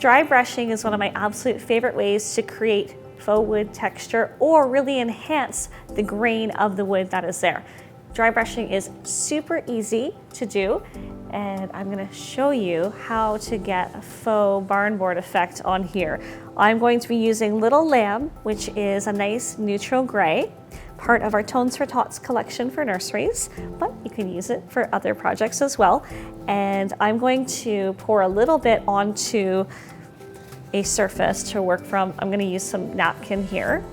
Dry brushing is one of my absolute favorite ways to create faux wood texture or really enhance the grain of the wood that is there. Dry brushing is super easy to do, and I'm going to show you how to get a faux barnboard effect on here. I'm going to be using Little Lamb, which is a nice neutral gray, part of our Tones for Tots collection for nurseries, but you can use it for other projects as well. And I'm going to pour a little bit onto a surface to work from. I'm going to use some napkin here.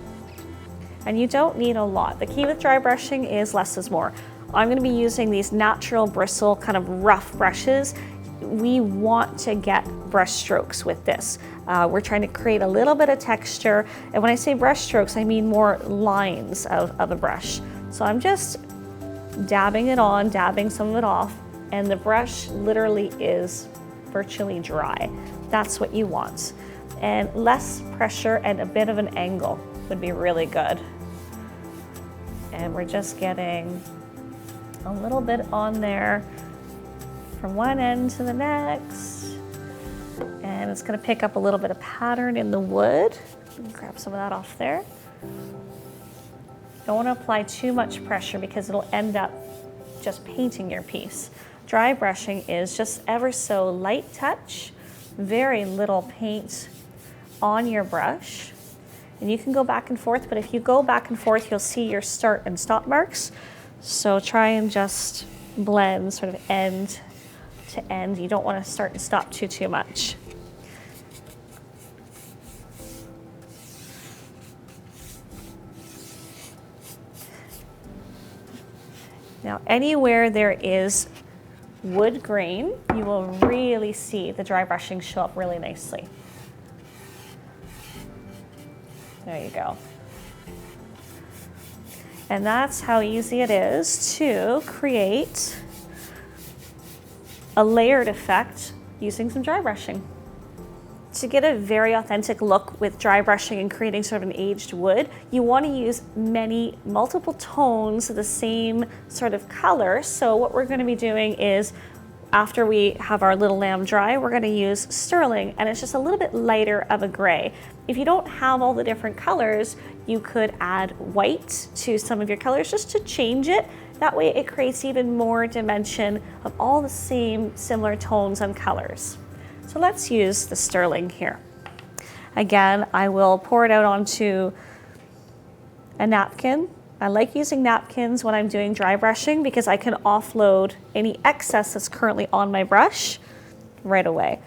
And you don't need a lot. The key with dry brushing is less is more. I'm going to be using these natural bristle kind of rough brushes. We want to get brush strokes with this. We're trying to create a little bit of texture. And when I say brush strokes, I mean more lines of a brush. So I'm just dabbing it on, dabbing some of it off, and the brush literally is virtually dry. That's what you want. And less pressure and a bit of an angle would be really good. And we're just getting a little bit on there from one end to the next. And it's going to pick up a little bit of pattern in the wood. Grab some of that off there. Don't want to apply too much pressure because it'll end up just painting your piece. Dry brushing is just ever so light touch, very little paint on your brush. And you can go back and forth, but if you go back and forth, you'll see your start and stop marks. So try and just blend sort of end to end. You don't want to start and stop too much. Now, anywhere there is wood grain, you will really see the dry brushing show up really nicely. There you go. And that's how easy it is to create a layered effect using some dry brushing. To get a very authentic look with dry brushing and creating sort of an aged wood, you want to use multiple tones of the same sort of color. So what we're going to be doing is, after we have our Little Lamb dry, we're going to use sterling, and it's just a little bit lighter of a gray. If you don't have all the different colors, you could add white to some of your colors just to change it. That way it creates even more dimension of all the same similar tones and colors. So let's use the sterling here. Again, I will pour it out onto a napkin. I like using napkins when I'm doing dry brushing because I can offload any excess that's currently on my brush right away.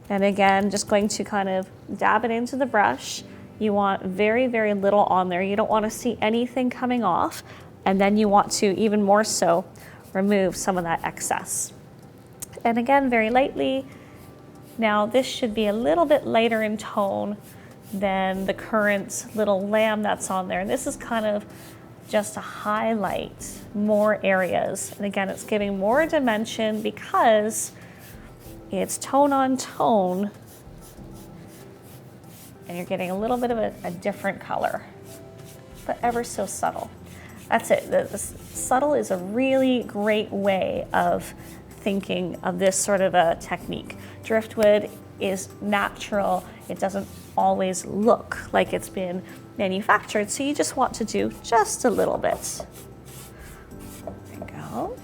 And again, just going to kind of dab it into the brush. You want very, very little on there. You don't want to see anything coming off. And then you want to, even more so, remove some of that excess. And again, very lightly. Now this should be a little bit lighter in tone than the current Little Lamb that's on there. And this is kind of just to highlight more areas. And again, it's giving more dimension because it's tone on tone, and you're getting a little bit of a different color, but ever so subtle. That's it. The subtle is a really great way of thinking of this sort of a technique. Driftwood is natural. It doesn't always look like it's been manufactured, so you just want to do just a little bit. There you go.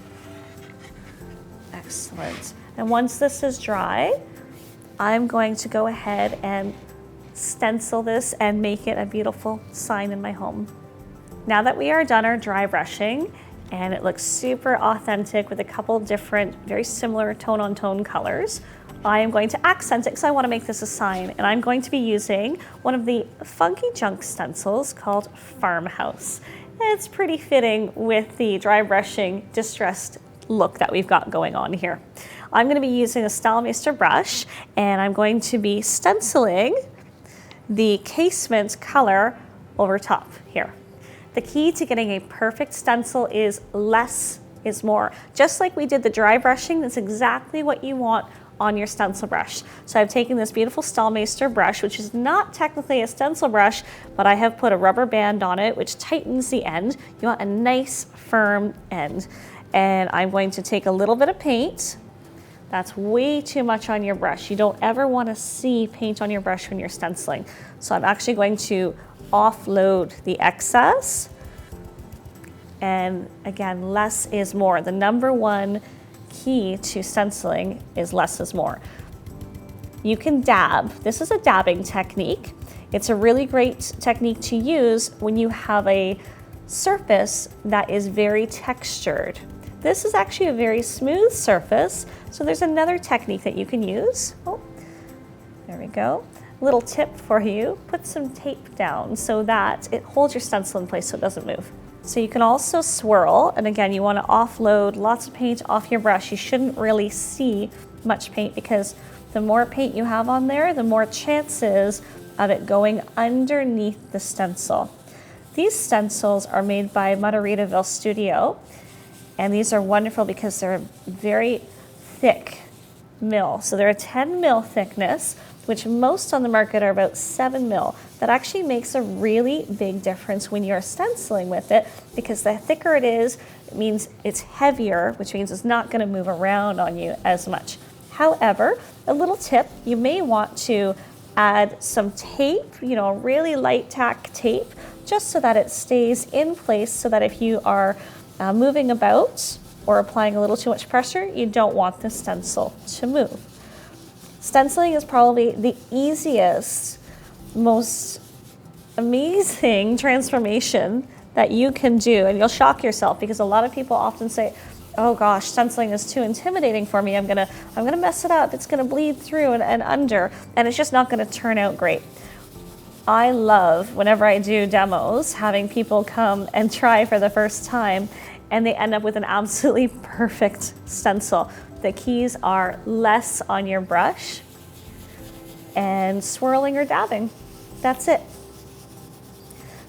Excellent. And once this is dry, I'm going to go ahead and stencil this and make it a beautiful sign in my home. Now that we are done our dry brushing, and it looks super authentic with a couple different, very similar tone on tone colors, I am going to accent it because I want to make this a sign, and I'm going to be using one of the funky junk stencils called Farmhouse. It's pretty fitting with the dry brushing distressed look that we've got going on here. I'm going to be using a Stylemaster brush, and I'm going to be stenciling the casement color over top here. The key to getting a perfect stencil is less is more. Just like we did the dry brushing, that's exactly what you want on your stencil brush. So I've taken this beautiful Stylemaster brush, which is not technically a stencil brush, but I have put a rubber band on it, which tightens the end. You want a nice firm end. And I'm going to take a little bit of paint, That's way too much on your brush. You don't ever want to see paint on your brush when you're stenciling. So I'm actually going to offload the excess. And again, less is more. The number one key to stenciling is less is more. You can dab. This is a dabbing technique. It's a really great technique to use when you have a surface that is very textured. This is actually a very smooth surface, so there's another technique that you can use. Oh, there we go. A little tip for you, put some tape down so that it holds your stencil in place so it doesn't move. So you can also swirl, and again, you want to offload lots of paint off your brush. You shouldn't really see much paint because the more paint you have on there, the more chances of it going underneath the stencil. These stencils are made by Margaritaville Studio, and these are wonderful because they're very thick mil. So they're a 10 mil thickness, which most on the market are about 7 mil. That actually makes a really big difference when you're stenciling with it, because the thicker it is, it means it's heavier, which means it's not going to move around on you as much. However, a little tip, you may want to add some tape, really light tack tape, just so that it stays in place, so that if you are moving about or applying a little too much pressure, you don't want the stencil to move. Stenciling is probably the easiest, most amazing transformation that you can do, and you'll shock yourself because a lot of people often say, oh gosh, stenciling is too intimidating for me. I'm gonna mess it up. It's gonna bleed through and under, and it's just not gonna turn out great. I love, whenever I do demos, having people come and try for the first time and they end up with an absolutely perfect stencil. The keys are less on your brush and swirling or dabbing. That's it.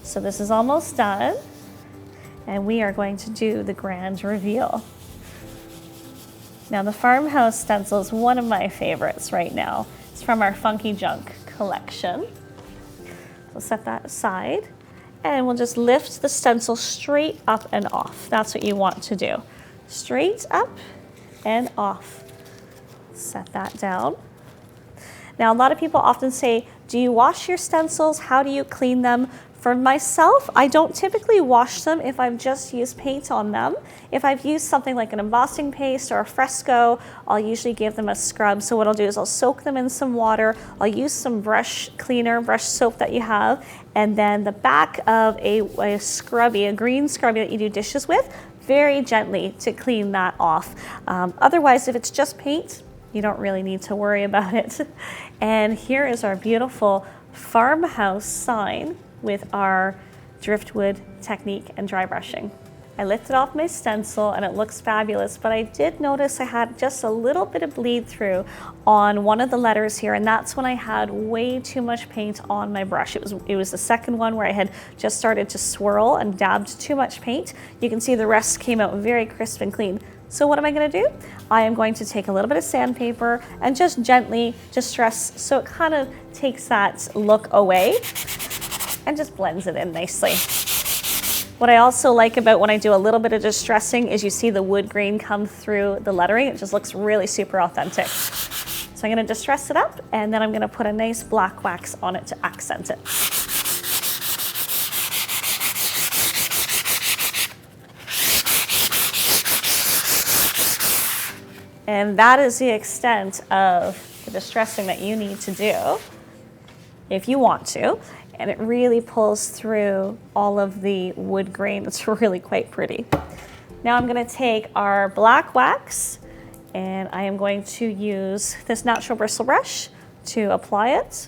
So this is almost done, and we are going to do the grand reveal. Now the farmhouse stencil is one of my favorites right now. It's from our Funky Junk collection. We'll set that aside, and we'll just lift the stencil straight up and off. That's what you want to do. Straight up and off. Set that down. Now, a lot of people often say, do you wash your stencils? How do you clean them? For myself, I don't typically wash them if I've just used paint on them. If I've used something like an embossing paste or a fresco, I'll usually give them a scrub. So what I'll do is I'll soak them in some water. I'll use some brush cleaner, brush soap that you have, and then the back of a scrubby, a green scrubby that you do dishes with, very gently to clean that off. Otherwise, if it's just paint, you don't really need to worry about it. And here is our beautiful farmhouse sign with our driftwood technique and dry brushing. I lifted off my stencil and it looks fabulous, but I did notice I had just a little bit of bleed through on one of the letters here, and that's when I had way too much paint on my brush. It was the second one where I had just started to swirl and dabbed too much paint. You can see the rest came out very crisp and clean. So what am I going to do? I am going to take a little bit of sandpaper and just gently distress so it kind of takes that look away and just blends it in nicely. What I also like about when I do a little bit of distressing is you see the wood grain come through the lettering. It just looks really super authentic. So I'm going to distress it up, and then I'm going to put a nice black wax on it to accent it. And that is the extent of the distressing that you need to do if you want to. And it really pulls through all of the wood grain. It's really quite pretty. Now I'm going to take our black wax, and I am going to use this natural bristle brush to apply it.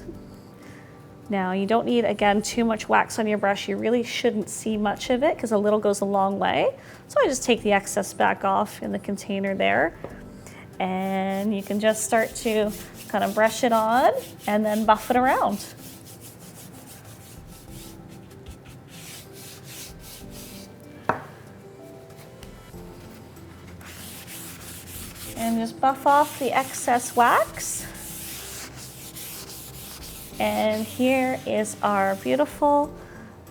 Now you don't need, again, too much wax on your brush. You really shouldn't see much of it because a little goes a long way. So I just take the excess back off in the container there. And you can just start to kind of brush it on and then buff it around. And just buff off the excess wax. And here is our beautiful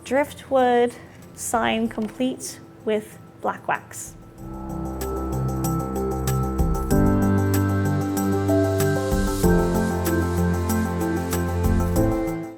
driftwood sign complete with black wax.